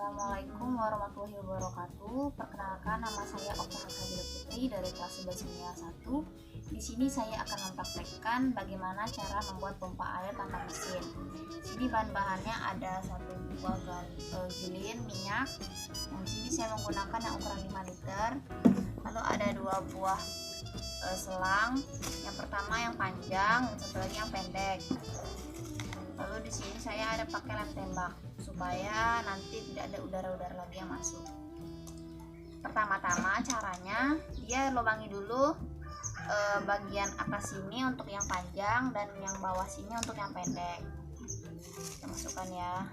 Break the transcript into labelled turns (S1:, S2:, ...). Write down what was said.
S1: Assalamualaikum warahmatullahi wabarakatuh. Perkenalkan, nama saya Okta Hasabila Putri dari kelas 11 kimia 1. Di sini saya akan mempraktekkan bagaimana cara membuat pompa air tanpa mesin. Di sini bahan-bahannya ada satu buah gilin minyak. Di sini saya menggunakan yang ukuran 5 liter. Lalu ada dua buah selang. Yang pertama yang panjang, yang satu lagi yang pendek. Lalu di sini saya ada pakai lem tembak supaya nanti tidak ada udara-udara lagi yang masuk. Pertama-tama caranya dia lubangi dulu bagian atas sini untuk yang panjang dan yang bawah sini untuk yang pendek. Kita masukkan ya.